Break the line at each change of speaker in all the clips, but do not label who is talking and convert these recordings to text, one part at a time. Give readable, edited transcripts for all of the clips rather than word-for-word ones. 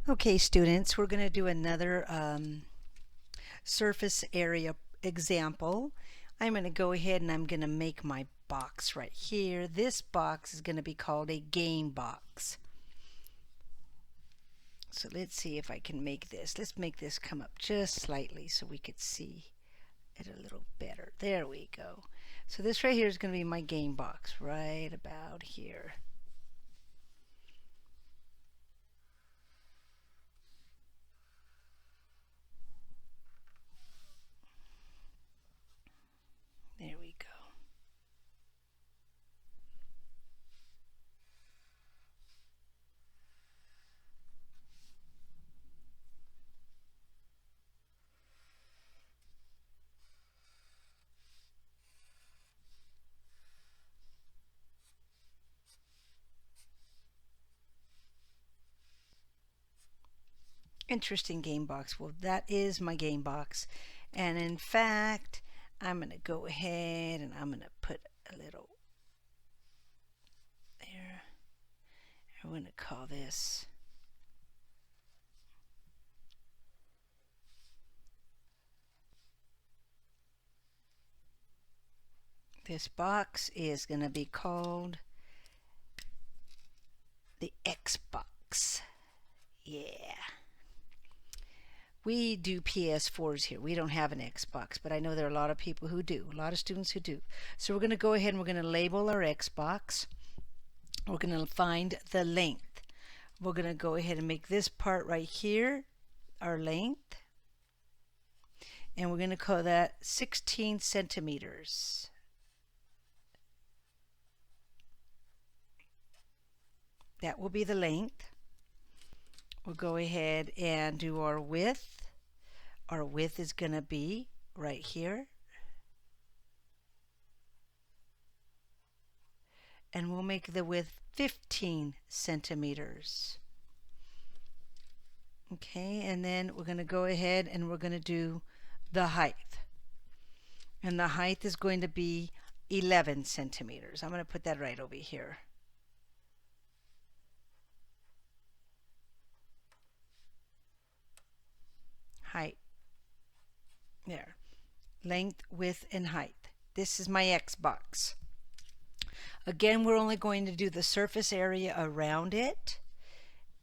Okay, students, we're going to do another surface area example. I'm going to go ahead and I'm going to make my box right here. This box is going to be called a game box. So let's see if I can make this. Let's make this come up just slightly so we could see it a little better. There we go. So this right here is going to be my game box right about here. There we go. Interesting game box. Well, that is my game box. And in fact, I'm going to go ahead and I'm going to put a little there. I'm going to call this box is going to be called the Xbox. Yeah. We do PS4s here. We don't have an Xbox, but I know there are a lot of people who do, a lot of students who do. So we're going to go ahead and we're going to label our Xbox. We're going to find the length. We're going to go ahead and make this part right here our length. And we're going to call that 16 centimeters. That will be the length. We'll go ahead and do our width. Our width is going to be right here. And we'll make the width 15 centimeters. Okay, and then we're going to go ahead and we're going to do the height. And the height is going to be 11 centimeters. I'm going to put that right over here. Height. There. Length, width, and height. This is my Xbox. Again, we're only going to do the surface area around it.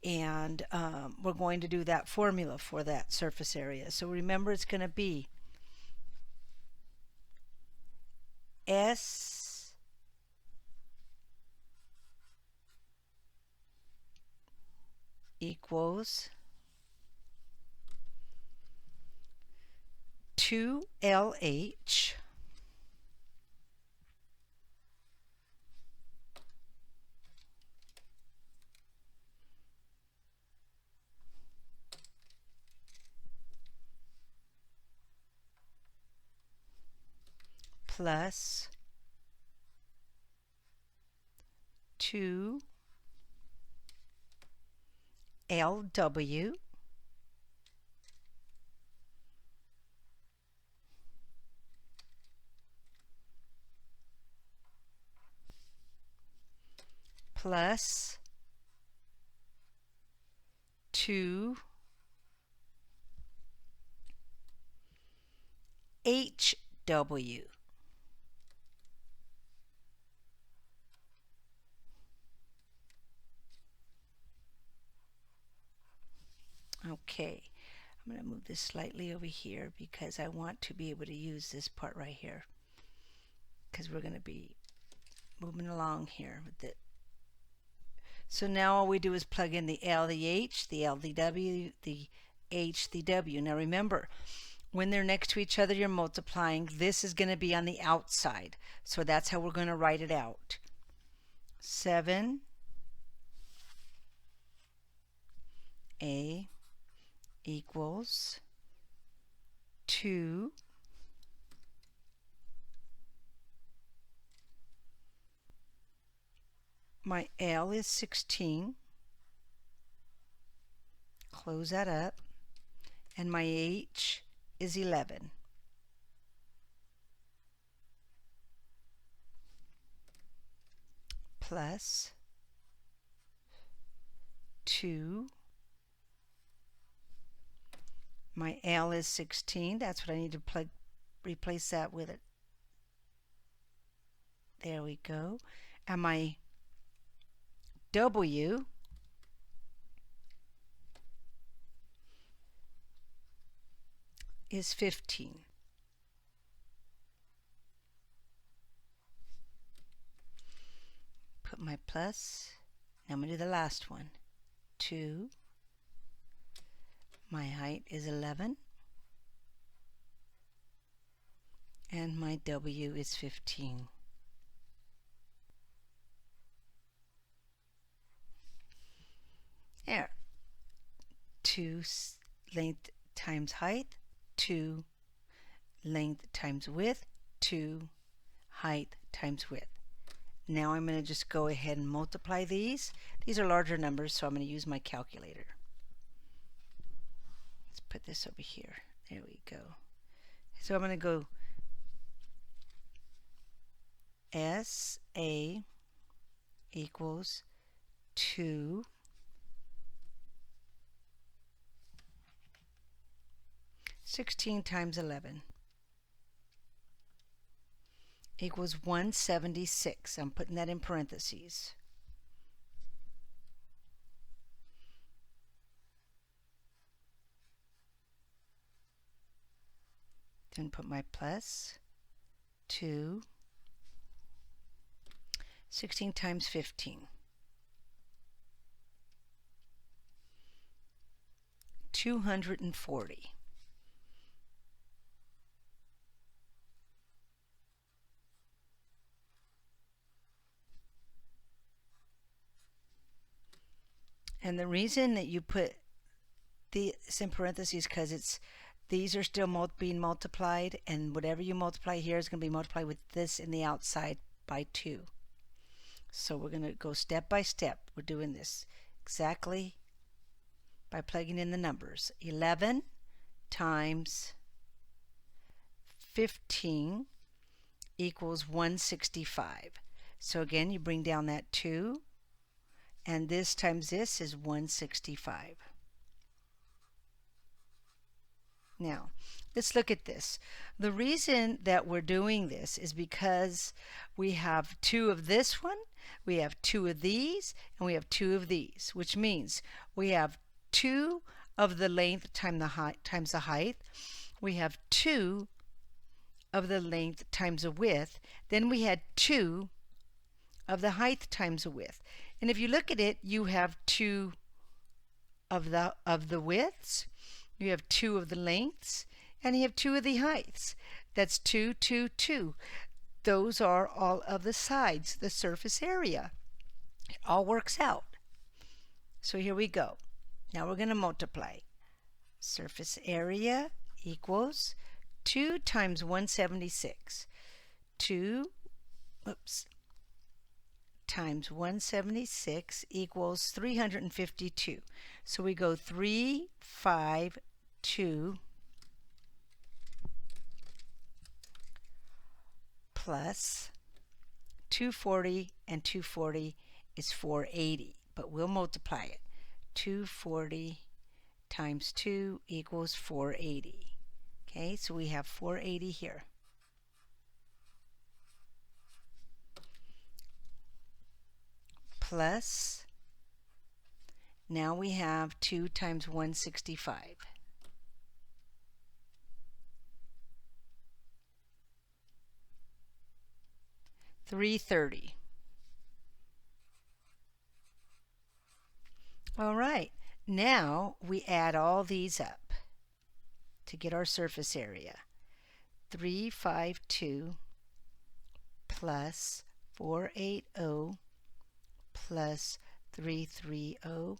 And we're going to do that formula for that surface area. So remember, it's going to be S equals 2LH plus 2LW plus 2HW. Okay, I'm going to move this slightly over here because I want to be able to use this part right here, because we're going to be moving along here with it. So now all we do is plug in the L, the H, the L, the W, the H, the W. Now remember, when they're next to each other, you're multiplying. This is going to be on the outside. So that's how we're going to write it out. 7A equals 2 my L is 16, close that up, and my H is 11. Plus 2 My L is 16. That's what I need to replace that with it. There we go. And my W is 15. Put my plus. Now I'm going to do the last one. 2. My height is 11. And my W is 15. There. 2 length times height, 2 length times width, 2 height times width. Now I'm going to just go ahead and multiply these. These are larger numbers, so I'm going to use my calculator. Let's put this over here. There we go. So I'm going to go SA equals 2 16 times 11 equals 176. I'm putting that in parentheses. Then put my plus 2 16 times 15. 240. And the reason that you put this in parentheses because these are still being multiplied, and whatever you multiply here is going to be multiplied with this in the outside by 2. So we're going to go step by step. We're doing this exactly by plugging in the numbers. 11 times 15 equals 165. So again, you bring down that 2, and this times this is 165. Now, let's look at this. The reason that we're doing this is because we have 2 of this one, we have 2 of these, and we have 2 of these, which means we have 2 of the length times the height. We have 2 of the length times the width. Then we had 2 of the height times the width. And if you look at it, you have 2 of the widths, you have 2 of the lengths, and you have 2 of the heights. That's 2, 2, 2. Those are all of the sides, the surface area. It all works out. So here we go. Now we're going to multiply. Surface area equals 2 times 176. 2, times 176 equals 352. So we go 3, 5, 2 plus 240, and 240 is 480, but we'll multiply it. 240 times 2 equals 480. Okay, so we have 480 here. Plus, now we have 2 times 165. 330. All right, now we add all these up to get our surface area. 352 plus 480 plus 330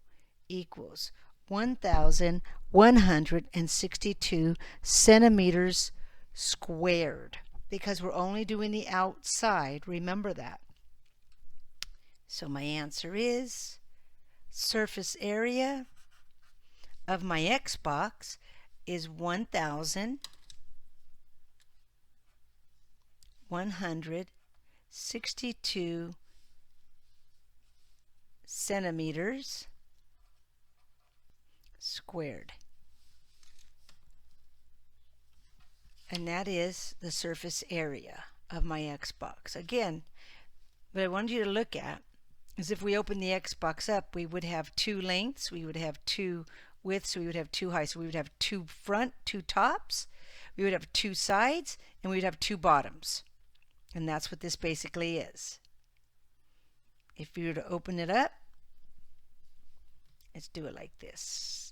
equals 1,162 centimeters squared, because we're only doing the outside. Remember that. So my answer is surface area of my X box is 1,162 centimeters squared. and that is the surface area of my Xbox. Again, what I wanted you to look at is if we open the Xbox up, we would have two lengths, we would have two widths, we would have two heights. So we would have two front, two tops, we would have two sides, and we would have two bottoms. And that's what this basically is. If we were to open it up, let's do it like this.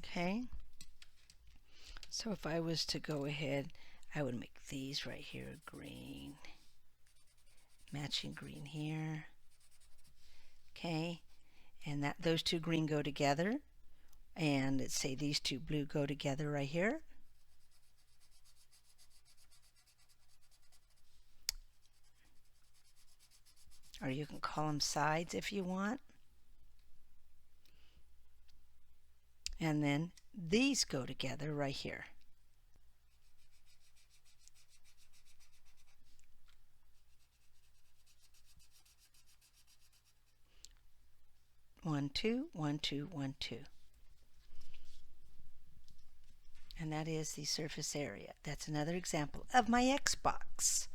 Okay, so if I was to go ahead, I would make these right here green, matching green here. Okay, and that those two green go together, and let's say these two blue go together right here. Or you can call them sides if you want. And then these go together right here. One, two, one, two, one, two. And that is the surface area. That's another example of my Xbox.